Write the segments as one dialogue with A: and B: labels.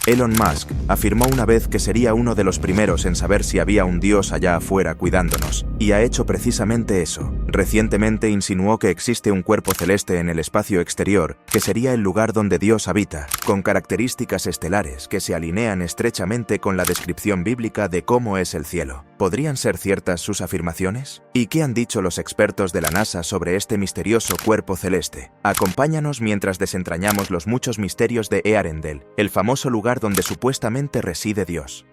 A: Elon Musk afirmó una vez que sería uno de los primeros en saber si había un Dios allá afuera cuidándonos, y ha hecho precisamente eso. Recientemente insinuó que existe un cuerpo celeste en el espacio exterior, que sería el lugar donde Dios habita, con características estelares que se alinean estrechamente con la descripción bíblica de cómo es el cielo. ¿Podrían ser ciertas sus afirmaciones? ¿Y qué han dicho los expertos de la NASA sobre este misterioso cuerpo celeste? Acompáñanos mientras desentrañamos los muchos misterios de Earendel, el famoso lugar donde supuestamente reside Dios.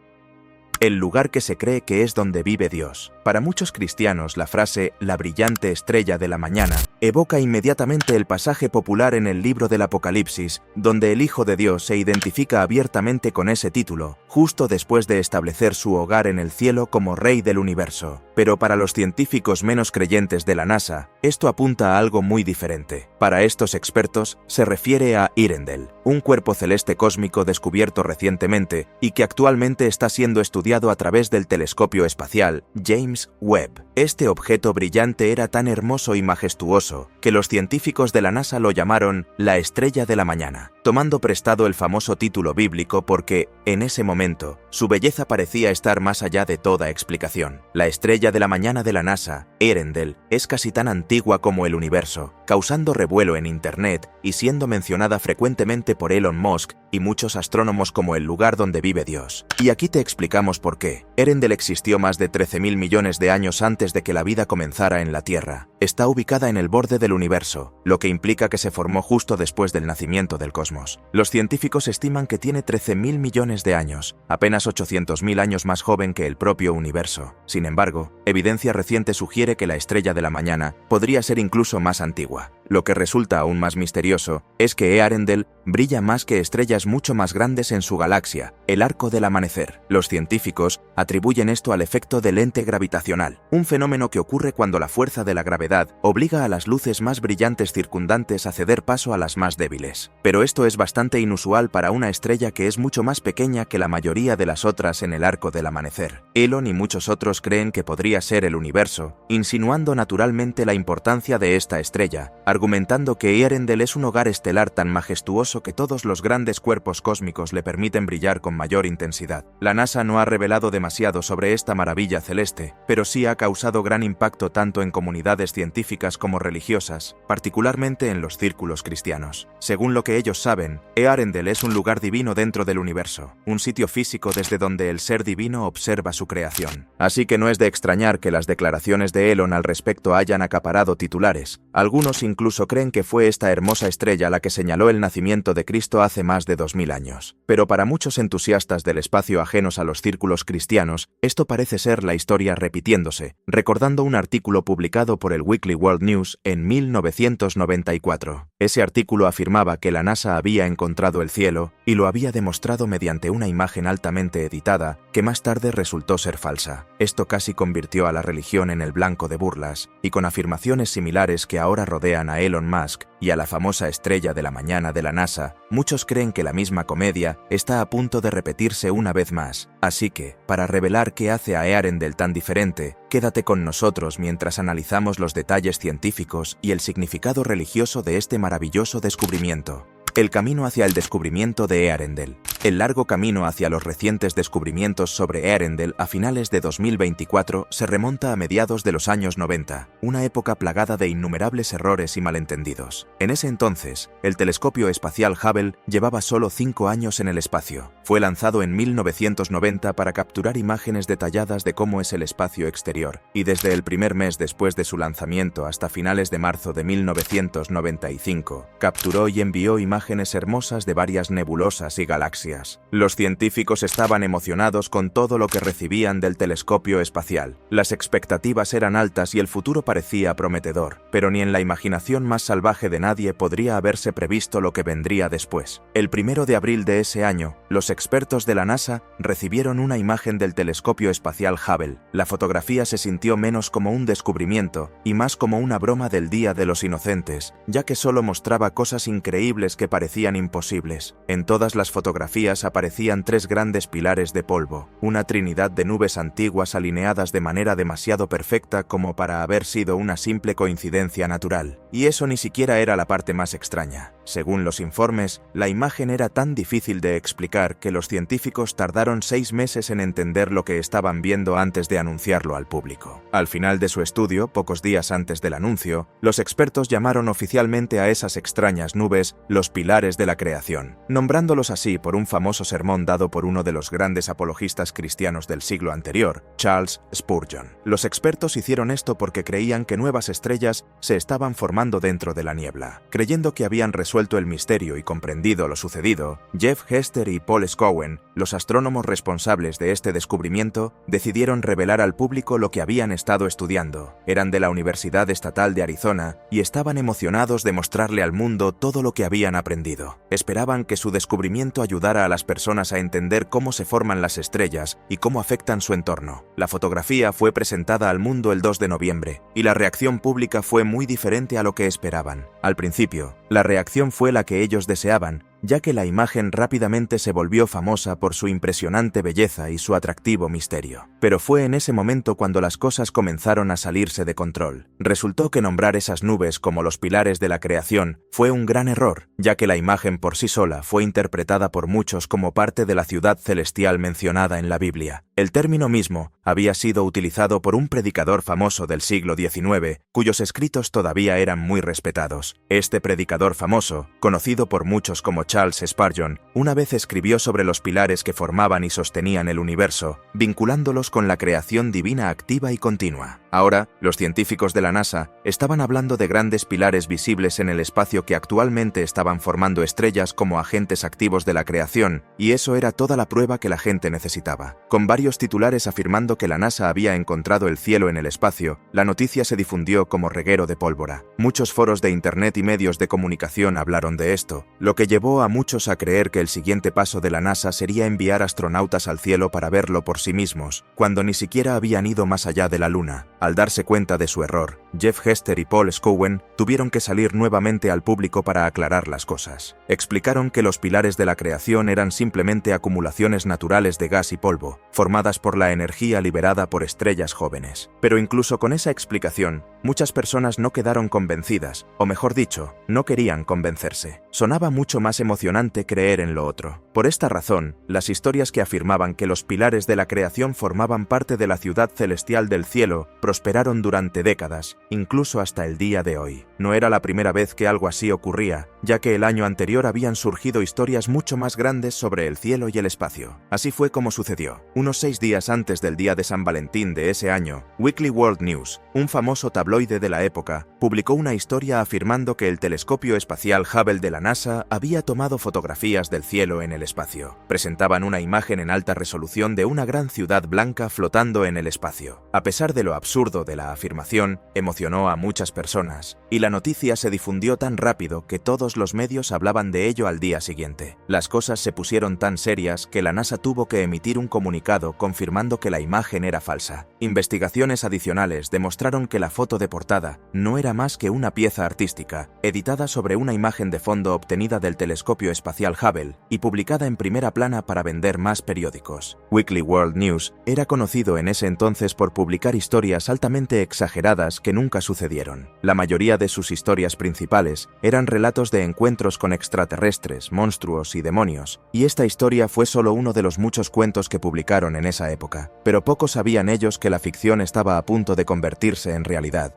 A: El lugar que se cree que es donde vive Dios. Para muchos cristianos, la frase «la brillante estrella de la mañana» evoca inmediatamente el pasaje popular en el libro del Apocalipsis, donde el Hijo de Dios se identifica abiertamente con ese título, justo después de establecer su hogar en el cielo como Rey del universo. Pero para los científicos menos creyentes de la NASA, esto apunta a algo muy diferente. Para estos expertos, se refiere a Earendel, un cuerpo celeste cósmico descubierto recientemente y que actualmente está siendo estudiado a través del telescopio espacial James Webb. Este objeto brillante era tan hermoso y majestuoso que los científicos de la NASA lo llamaron la estrella de la mañana, tomando prestado el famoso título bíblico porque, en ese momento, su belleza parecía estar más allá de toda explicación. La estrella de la mañana de la NASA, Earendel, es casi tan antigua como el universo, causando revuelo en Internet y siendo mencionada frecuentemente por Elon Musk y muchos astrónomos como el lugar donde vive Dios. Y aquí te explicamos por qué. Earendel existió más de 13.000 millones de años antes de que la vida comenzara en la Tierra. Está ubicada en el borde del universo, lo que implica que se formó justo después del nacimiento del cosmos. Los científicos estiman que tiene 13.000 millones de años, apenas 800.000 años más joven que el propio universo. Sin embargo, evidencia reciente sugiere que la estrella de la mañana podría ser incluso más antigua. Lo que resulta aún más misterioso es que Earendel brilla más que estrellas mucho más grandes en su galaxia, el Arco del Amanecer. Los científicos atribuyen esto al efecto del lente gravitacional, un fenómeno que ocurre cuando la fuerza de la gravedad obliga a las luces más brillantes circundantes a ceder paso a las más débiles. Pero esto es bastante inusual para una estrella que es mucho más pequeña que la mayoría de las otras en el Arco del Amanecer. Elon y muchos otros creen que podría ser el universo, insinuando naturalmente la importancia de esta estrella, argumentando que Earendel es un hogar estelar tan majestuoso que todos los grandes cuerpos cósmicos le permiten brillar con mayor intensidad. La NASA no ha revelado demasiado sobre esta maravilla celeste, pero sí ha causado gran impacto tanto en comunidades científicas como religiosas, particularmente en los círculos cristianos. Según lo que ellos saben, Earendel es un lugar divino dentro del universo, un sitio físico desde donde el ser divino observa su creación. Así que no es de extrañar que las declaraciones de Elon al respecto hayan acaparado titulares. Algunos incluso creen que fue esta hermosa estrella la que señaló el nacimiento de Cristo hace más de 2000 años. Pero para muchos entusiastas del espacio ajenos a los círculos cristianos, esto parece ser la historia repitiéndose, recordando un artículo publicado por el Weekly World News en 1994. Ese artículo afirmaba que la NASA había encontrado el cielo y lo había demostrado mediante una imagen altamente editada que más tarde resultó ser falsa. Esto casi convirtió a la religión en el blanco de burlas, y con afirmaciones similares que ahora rodean a Elon Musk y a la famosa estrella de la mañana de la NASA, muchos creen que la misma comedia está a punto de repetirse una vez más. Así que, para revelar qué hace a Earendel tan diferente, quédate con nosotros mientras analizamos los detalles científicos y el significado religioso de este maravilloso descubrimiento. El camino hacia el descubrimiento de Earendel. El largo camino hacia los recientes descubrimientos sobre Earendel a finales de 2024 se remonta a mediados de los años 90, una época plagada de innumerables errores y malentendidos. En ese entonces, el telescopio espacial Hubble llevaba solo 5 años en el espacio. Fue lanzado en 1990 para capturar imágenes detalladas de cómo es el espacio exterior, y desde el primer mes después de su lanzamiento hasta finales de marzo de 1995, capturó y envió imágenes hermosas de varias nebulosas y galaxias. Los científicos estaban emocionados con todo lo que recibían del telescopio espacial. Las expectativas eran altas y el futuro parecía prometedor, pero ni en la imaginación más salvaje de nadie podría haberse previsto lo que vendría después. El 1 de abril de ese año, los expertos de la NASA recibieron una imagen del telescopio espacial Hubble. La fotografía se sintió menos como un descubrimiento y más como una broma del Día de los Inocentes, ya que solo mostraba cosas increíbles que parecían imposibles. En todas las fotografías aparecían 3 grandes pilares de polvo, una trinidad de nubes antiguas alineadas de manera demasiado perfecta como para haber sido una simple coincidencia natural, Y eso ni siquiera era la parte más extraña. Según los informes, la imagen era tan difícil de explicar que los científicos tardaron 6 meses en entender lo que estaban viendo antes de anunciarlo al público. Al final de su estudio, pocos días antes del anuncio, los expertos llamaron oficialmente a esas extrañas nubes los pilares de la creación, nombrándolos así por un famoso sermón dado por uno de los grandes apologistas cristianos del siglo anterior, Charles Spurgeon. Los expertos hicieron esto porque creían que nuevas estrellas se estaban formando dentro de la niebla. Creyendo que habían resuelto el misterio y comprendido lo sucedido, Jeff Hester y Paul Scowen, los astrónomos responsables de este descubrimiento, decidieron revelar al público lo que habían estado estudiando. Eran de la Universidad Estatal de Arizona y estaban emocionados de mostrarle al mundo todo lo que habían aprendido. Esperaban que su descubrimiento ayudara a las personas a entender cómo se forman las estrellas y cómo afectan su entorno. La fotografía fue presentada al mundo el 2 de noviembre y la reacción pública fue muy diferente a lo que esperaban. Al principio, la reacción fue la que ellos deseaban, ya que la imagen rápidamente se volvió famosa por su impresionante belleza y su atractivo misterio. Pero fue en ese momento cuando las cosas comenzaron a salirse de control. Resultó que nombrar esas nubes como los pilares de la creación fue un gran error, ya que la imagen por sí sola fue interpretada por muchos como parte de la ciudad celestial mencionada en la Biblia. El término mismo había sido utilizado por un predicador famoso del siglo XIX, cuyos escritos todavía eran muy respetados. Este predicador famoso, conocido por muchos como Charles Spurgeon, una vez escribió sobre los pilares que formaban y sostenían el universo, vinculándolos con la creación divina activa y continua. Ahora, los científicos de la NASA estaban hablando de grandes pilares visibles en el espacio que actualmente estaban formando estrellas como agentes activos de la creación, y eso era toda la prueba que la gente necesitaba. Con varios titulares afirmando que la NASA había encontrado el cielo en el espacio, la noticia se difundió como reguero de pólvora. Muchos foros de Internet y medios de comunicación hablaron de esto, lo que llevó a muchos a creer que el siguiente paso de la NASA sería enviar astronautas al cielo para verlo por sí mismos, cuando ni siquiera habían ido más allá de la Luna. Al darse cuenta de su error, Jeff Hester y Paul Scowen tuvieron que salir nuevamente al público para aclarar las cosas. Explicaron que los pilares de la creación eran simplemente acumulaciones naturales de gas y polvo, formadas por la energía liberada por estrellas jóvenes. Pero incluso con esa explicación, muchas personas no quedaron convencidas, o mejor dicho, no querían convencerse. Sonaba mucho más emocionante creer en lo otro. Por esta razón, las historias que afirmaban que los pilares de la creación formaban parte de la ciudad celestial del cielo prosperaron durante décadas, incluso hasta el día de hoy. No era la primera vez que algo así ocurría, ya que el año anterior habían surgido historias mucho más grandes sobre el cielo y el espacio. Así fue como sucedió. Unos 6 días antes del día de San Valentín de ese año, Weekly World News, un famoso tabloide de la época, publicó una historia afirmando que el telescopio espacial Hubble de la NASA había tomado fotografías del cielo en el espacio. Presentaban una imagen en alta resolución de una gran ciudad blanca flotando en el espacio. A pesar de lo absurdo de la afirmación, emocionó a muchas personas, y la noticia se difundió tan rápido que todos los medios hablaban de ello al día siguiente. Las cosas se pusieron tan serias que la NASA tuvo que emitir un comunicado confirmando que la imagen era falsa. Investigaciones adicionales demostraron que la foto de portada no era más que una pieza artística, editada sobre una imagen de fondo obtenida del telescopio espacial Hubble y publicada en primera plana para vender más periódicos. Weekly World News era conocido en ese entonces por publicar historias altamente exageradas que nunca sucedieron. La mayoría de sus historias principales eran relatos de encuentros con extraterrestres, monstruos y demonios, y esta historia fue solo uno de los muchos cuentos que publicaron en esa época, pero pocos sabían ellos que la ficción estaba a punto de convertirse en realidad.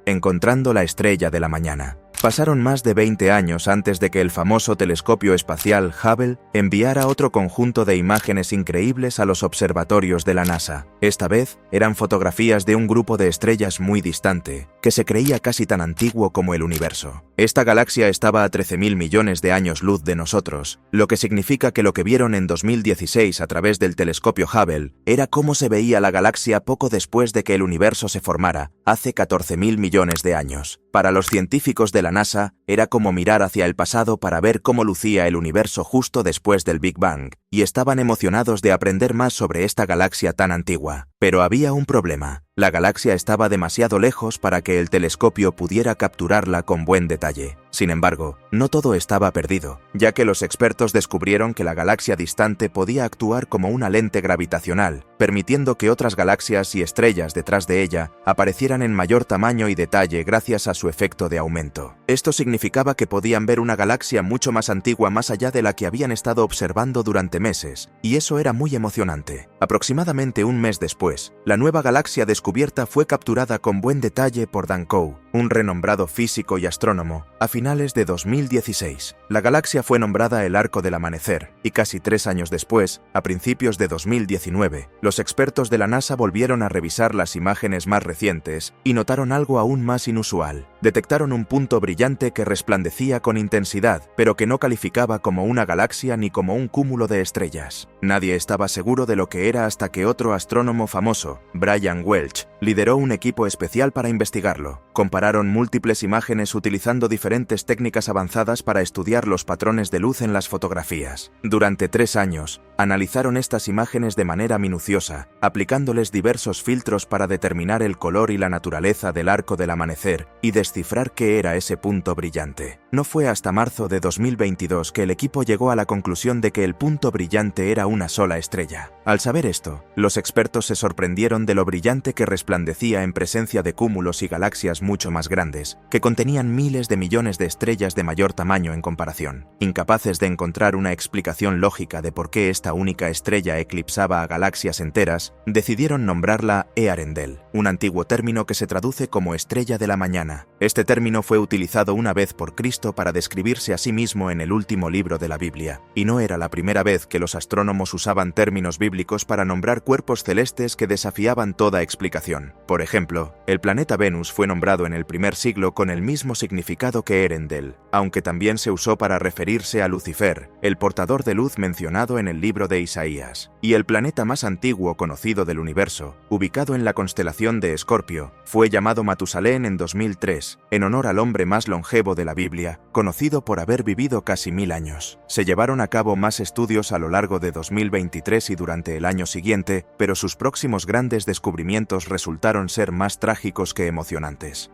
A: Encontrando la estrella de la mañana. Pasaron más de 20 años antes de que el famoso telescopio espacial Hubble enviara otro conjunto de imágenes increíbles a los observatorios de la NASA. Esta vez eran fotografías de un grupo de estrellas muy distante, que se creía casi tan antiguo como el universo. Esta galaxia estaba a 13.000 millones de años luz de nosotros, lo que significa que lo que vieron en 2016 a través del telescopio Hubble era cómo se veía la galaxia poco después de que el universo se formara, hace 14.000 millones de años. Para los científicos de la NASA, era como mirar hacia el pasado para ver cómo lucía el universo justo después del Big Bang. y estaban emocionados de aprender más sobre esta galaxia tan antigua. Pero había un problema. La galaxia estaba demasiado lejos para que el telescopio pudiera capturarla con buen detalle. Sin embargo, no todo estaba perdido, ya que los expertos descubrieron que la galaxia distante podía actuar como una lente gravitacional, permitiendo que otras galaxias y estrellas detrás de ella aparecieran en mayor tamaño y detalle gracias a su efecto de aumento. Esto significaba que podían ver una galaxia mucho más antigua más allá de la que habían estado observando durante meses, y eso era muy emocionante. Aproximadamente un mes después, la nueva galaxia descubierta fue capturada con buen detalle por Dan Coe, un renombrado físico y astrónomo, a finales de 2016. La galaxia fue nombrada el Arco del Amanecer, y casi 3 años después, a principios de 2019, los expertos de la NASA volvieron a revisar las imágenes más recientes y notaron algo aún más inusual. Detectaron un punto brillante que resplandecía con intensidad, pero que no calificaba como una galaxia ni como un cúmulo de estrellas. Nadie estaba seguro de lo que era hasta que otro astrónomo famoso, Brian Welch, lideró un equipo especial para investigarlo. Compararon múltiples imágenes utilizando diferentes técnicas avanzadas para estudiar los patrones de luz en las fotografías. Durante 3 años, analizaron estas imágenes de manera minuciosa, aplicándoles diversos filtros para determinar el color y la naturaleza del arco del amanecer y descifrar qué era ese punto brillante. No fue hasta marzo de 2022 que el equipo llegó a la conclusión de que el punto brillante era una sola estrella. Al saber esto, los expertos se sorprendieron de lo brillante que resplandecía en presencia de cúmulos y galaxias mucho más grandes, que contenían miles de millones de estrellas de mayor tamaño en comparación. Incapaces de encontrar una explicación lógica de por qué esta única estrella eclipsaba a galaxias enteras, decidieron nombrarla Earendel, un antiguo término que se traduce como estrella de la mañana. Este término fue utilizado una vez por Cristo para describirse a sí mismo en el último libro de la Biblia, y no era la primera vez que los astrónomos usaban términos bíblicos para nombrar cuerpos celestes que desafiaban toda explicación. Por ejemplo, el planeta Venus fue nombrado en el primer siglo con el mismo significado que Earendel, aunque también se usó para referirse a Lucifer, el portador de luz mencionado en el libro de Isaías. Y el planeta más antiguo conocido del universo, ubicado en la constelación de Escorpio, fue llamado Matusalén en 2003, en honor al hombre más longevo de la Biblia, conocido por haber vivido casi 1000 años. Se llevaron a cabo más estudios a lo largo de 2023 y durante el año siguiente, pero sus próximos grandes descubrimientos resultaron ser más trágicos que emocionantes.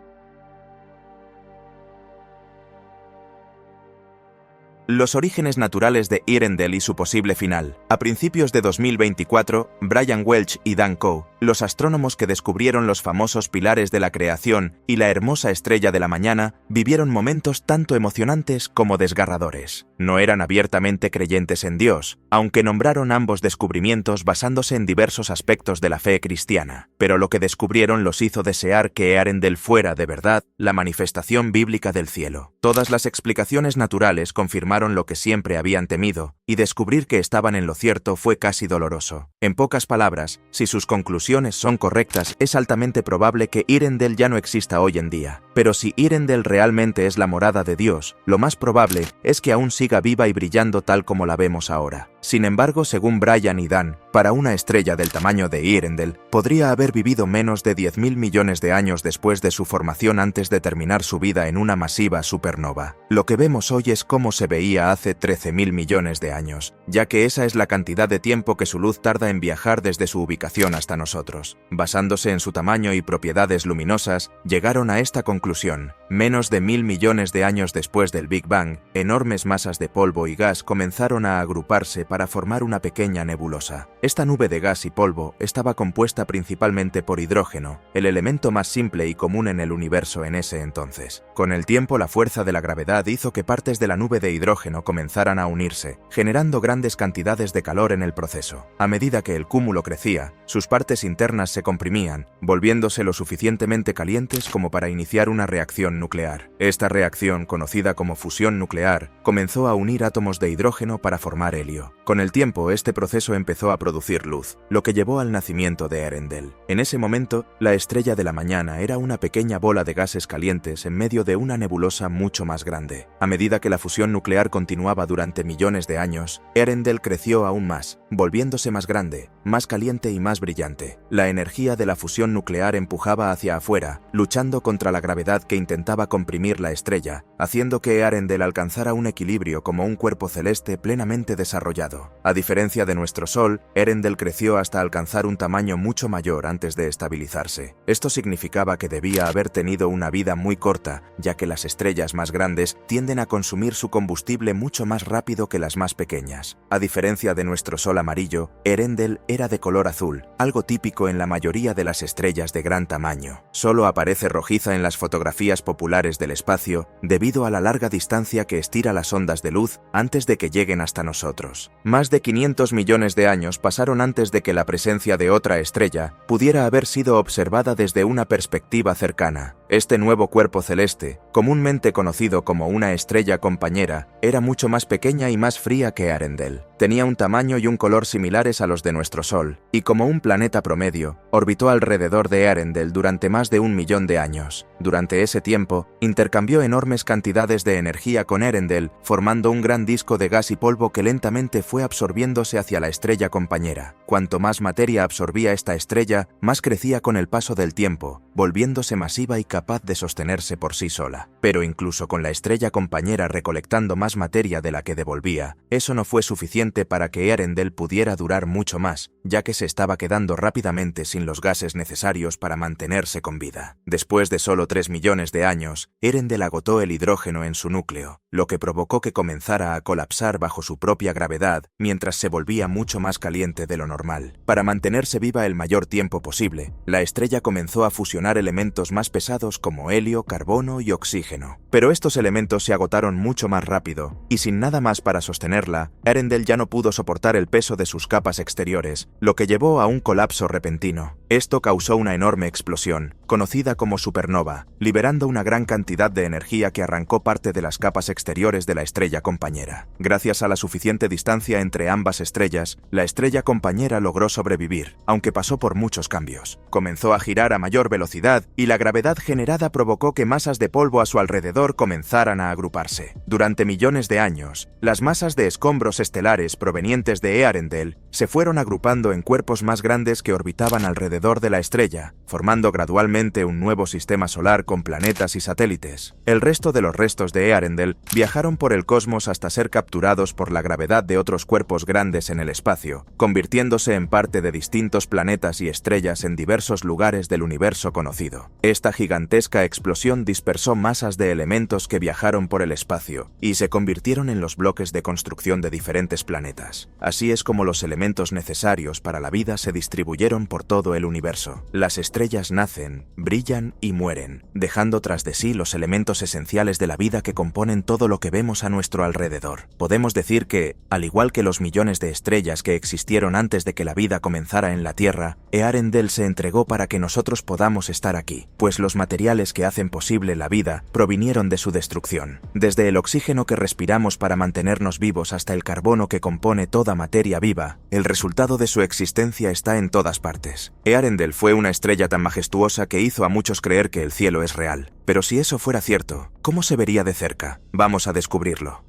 A: Los orígenes naturales de Earendel y su posible final. A principios de 2024, Brian Welch y Dan Coe, los astrónomos que descubrieron los famosos pilares de la creación y la hermosa estrella de la mañana, vivieron momentos tanto emocionantes como desgarradores. No eran abiertamente creyentes en Dios, aunque nombraron ambos descubrimientos basándose en diversos aspectos de la fe cristiana. Pero lo que descubrieron los hizo desear que Earendel fuera, de verdad, la manifestación bíblica del cielo. Todas las explicaciones naturales confirmaron lo que siempre habían temido, y descubrir que estaban en lo cierto fue casi doloroso. En pocas palabras, si sus conclusiones son correctas, es altamente probable que Earendel ya no exista hoy en día. Pero si Earendel realmente es la morada de Dios, lo más probable es que aún siga viva y brillando tal como la vemos ahora. Sin embargo, según Brian y Dan, para una estrella del tamaño de Earendel, podría haber vivido menos de 10.000 millones de años después de su formación antes de terminar su vida en una masiva supernova. Lo que vemos hoy es cómo se veía hace 13.000 millones de años, ya que esa es la cantidad de tiempo que su luz tarda en viajar desde su ubicación hasta nosotros. Basándose en su tamaño y propiedades luminosas, llegaron a esta conclusión. Menos de 1.000 millones de años después del Big Bang, enormes masas de polvo y gas comenzaron a agruparse para formar una pequeña nebulosa. Esta nube de gas y polvo estaba compuesta principalmente por hidrógeno, el elemento más simple y común en el universo en ese entonces. Con el tiempo, la fuerza de la gravedad hizo que partes de la nube de hidrógeno comenzaran a unirse, generando grandes cantidades de calor en el proceso. A medida que el cúmulo crecía, sus partes internas se comprimían, volviéndose lo suficientemente calientes como para iniciar una reacción nuclear. Esta reacción, conocida como fusión nuclear, comenzó a unir átomos de hidrógeno para formar helio. Con el tiempo, este proceso empezó a producir luz, lo que llevó al nacimiento de Earendel. En ese momento, la estrella de la mañana era una pequeña bola de gases calientes en medio de una nebulosa mucho más grande. A medida que la fusión nuclear continuaba durante millones de años, Earendel creció aún más, volviéndose más grande, más caliente y más brillante. La energía de la fusión nuclear empujaba hacia afuera, luchando contra la gravedad que intentaba comprimir la estrella, haciendo que Earendel alcanzara un equilibrio como un cuerpo celeste plenamente desarrollado. A diferencia de nuestro Sol, Earendel creció hasta alcanzar un tamaño mucho mayor antes de estabilizarse. Esto significaba que debía haber tenido una vida muy corta, ya que las estrellas más grandes tienden a consumir su combustible mucho más rápido que las más pequeñas. A diferencia de nuestro Sol amarillo, Earendel era de color azul, algo típico en la mayoría de las estrellas de gran tamaño. Solo aparece rojiza en las fotografías populares del espacio debido a la larga distancia que estira las ondas de luz antes de que lleguen hasta nosotros. Más de 500 millones de años pasaron antes de que la presencia de otra estrella pudiera haber sido observada desde una perspectiva cercana. Este nuevo cuerpo celeste, comúnmente conocido como una estrella compañera, era mucho más pequeña y más fría que Earendel. Tenía un tamaño y un color similares a los de nuestro Sol, y como un planeta promedio, orbitó alrededor de Earendel durante más de 1 millón de años. Durante ese tiempo, intercambió enormes cantidades de energía con Earendel, formando un gran disco de gas y polvo que lentamente fue absorbiéndose hacia la estrella compañera. Cuanto más materia absorbía esta estrella, más crecía con el paso del tiempo, volviéndose masiva y capaz de sostenerse por sí sola. Pero incluso con la estrella compañera recolectando más materia de la que devolvía, eso no fue suficiente para que Earendel pudiera durar mucho más, ya que se estaba quedando rápidamente sin los gases necesarios para mantenerse con vida. Después de solo 3 millones de años, Earendel agotó el hidrógeno en su núcleo, lo que provocó que comenzara a colapsar bajo su propia gravedad mientras se volvía mucho más caliente de lo normal. Para mantenerse viva el mayor tiempo posible, la estrella comenzó a fusionar elementos más pesados como helio, carbono y oxígeno. Pero estos elementos se agotaron mucho más rápido, y sin nada más para sostenerla, Earendel ya no pudo soportar el peso de sus capas exteriores, lo que llevó a un colapso repentino. Esto causó una enorme explosión, conocida como supernova, liberando una gran cantidad de energía que arrancó parte de las capas exteriores de la estrella compañera. Gracias a la suficiente distancia entre ambas estrellas, la estrella compañera logró sobrevivir, aunque pasó por muchos cambios. Comenzó a girar a mayor velocidad y la gravedad generada provocó que masas de polvo a su alrededor comenzaran a agruparse. Durante millones de años, las masas de escombros estelares provenientes de Earendel se fueron agrupando en cuerpos más grandes que orbitaban alrededor de la estrella, formando gradualmente un nuevo sistema solar con planetas y satélites. El resto de los restos de Earendel viajaron por el cosmos hasta ser capturados por la gravedad de otros cuerpos grandes en el espacio, convirtiéndose en parte de distintos planetas y estrellas en diversos lugares del universo conocido. Esta gigantesca explosión dispersó masas de elementos que viajaron por el espacio y se convirtieron en los bloques de construcción de diferentes planetas. Así es como los elementos necesarios para la vida se distribuyeron por todo el universo. Las estrellas nacen, brillan y mueren, dejando tras de sí los elementos esenciales de la vida que componen todo lo que vemos a nuestro alrededor. Podemos decir que, al igual que los millones de estrellas que existieron antes de que la vida comenzara en la Tierra, Earendel se entregó para que nosotros podamos estar aquí, pues los materiales que hacen posible la vida provinieron de su destrucción. Desde el oxígeno que respiramos para mantenernos vivos hasta el carbono que compone toda materia viva, el resultado de su existencia está en todas partes. Earendel fue una estrella tan majestuosa que hizo a muchos creer que el cielo es real. Pero si eso fuera cierto, ¿cómo se vería de cerca? Vamos a descubrirlo.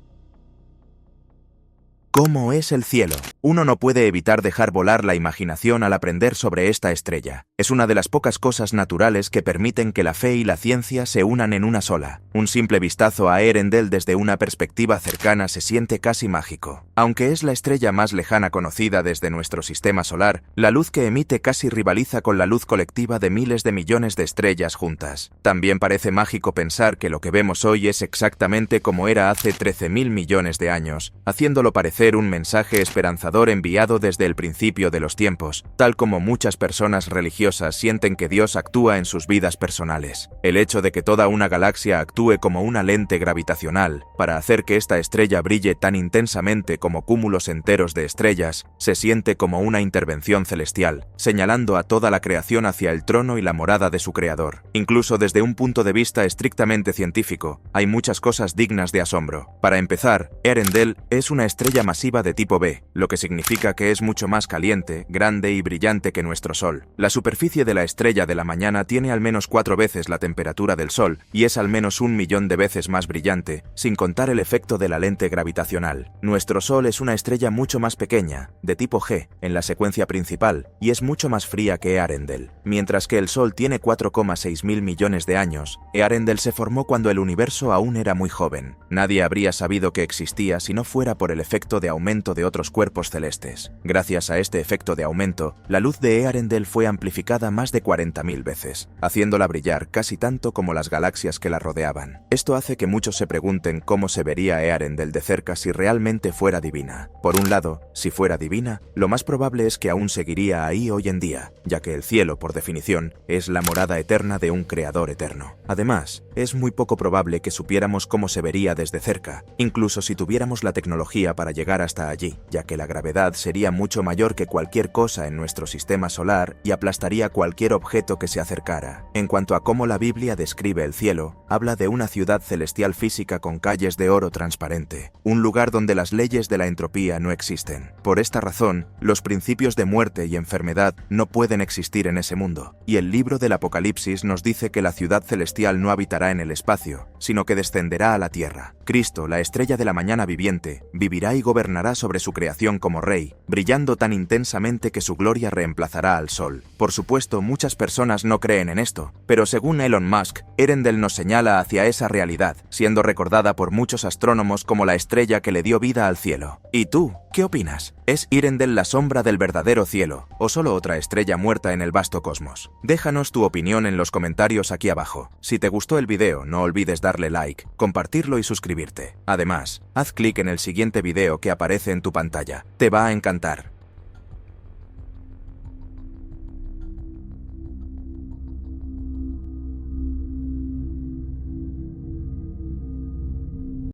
A: ¿Cómo es el cielo? Uno no puede evitar dejar volar la imaginación al aprender sobre esta estrella. Es una de las pocas cosas naturales que permiten que la fe y la ciencia se unan en una sola. Un simple vistazo a Earendel desde una perspectiva cercana se siente casi mágico. Aunque es la estrella más lejana conocida desde nuestro sistema solar, la luz que emite casi rivaliza con la luz colectiva de miles de millones de estrellas juntas. También parece mágico pensar que lo que vemos hoy es exactamente como era hace 13.000 millones de años, haciéndolo parecer un mensaje esperanzador enviado desde el principio de los tiempos, tal como muchas personas religiosas sienten que Dios actúa en sus vidas personales. El hecho de que toda una galaxia actúe como una lente gravitacional para hacer que esta estrella brille tan intensamente como cúmulos enteros de estrellas, se siente como una intervención celestial, señalando a toda la creación hacia el trono y la morada de su creador. Incluso desde un punto de vista estrictamente científico, hay muchas cosas dignas de asombro. Para empezar, Earendel es una estrella masiva de tipo B, lo que significa que es mucho más caliente, grande y brillante que nuestro Sol. La superficie superficie de la estrella de la mañana tiene al menos 4 veces la temperatura del Sol y es al menos 1.000.000 de veces más brillante, sin contar el efecto de la lente gravitacional. Nuestro Sol es una estrella mucho más pequeña, de tipo G, en la secuencia principal, y es mucho más fría que Earendel. Mientras que el Sol tiene 4,6 mil millones de años, Earendel se formó cuando el universo aún era muy joven. Nadie habría sabido que existía si no fuera por el efecto de aumento de otros cuerpos celestes. Gracias a este efecto de aumento, la luz de Earendel fue amplificada más de 40.000 veces, haciéndola brillar casi tanto como las galaxias que la rodeaban. Esto hace que muchos se pregunten cómo se vería Earendel de cerca si realmente fuera divina. Por un lado, si fuera divina, lo más probable es que aún seguiría ahí hoy en día, ya que el cielo, por definición, es la morada eterna de un creador eterno. Además, es muy poco probable que supiéramos cómo se vería desde cerca, incluso si tuviéramos la tecnología para llegar hasta allí, ya que la gravedad sería mucho mayor que cualquier cosa en nuestro sistema solar y aplastaría cualquier objeto que se acercara. En cuanto a cómo la Biblia describe el cielo, habla de una ciudad celestial física con calles de oro transparente, un lugar donde las leyes de la entropía no existen. Por esta razón, los principios de muerte y enfermedad no pueden existir en ese mundo, y el libro del Apocalipsis nos dice que la ciudad celestial no habitará en el espacio, sino que descenderá a la tierra. Cristo, la estrella de la mañana viviente, vivirá y gobernará sobre su creación como rey, brillando tan intensamente que su gloria reemplazará al sol. Por supuesto, muchas personas no creen en esto, pero según Elon Musk, Earendel nos señala hacia esa realidad, siendo recordada por muchos astrónomos como la estrella que le dio vida al cielo. ¿Y tú, qué opinas? ¿Es Earendel la sombra del verdadero cielo, o solo otra estrella muerta en el vasto cosmos? Déjanos tu opinión en los comentarios aquí abajo. Si te gustó el video, no olvides darle like, compartirlo y suscribirte. Además, haz clic en el siguiente video que aparece en tu pantalla. Te va a encantar.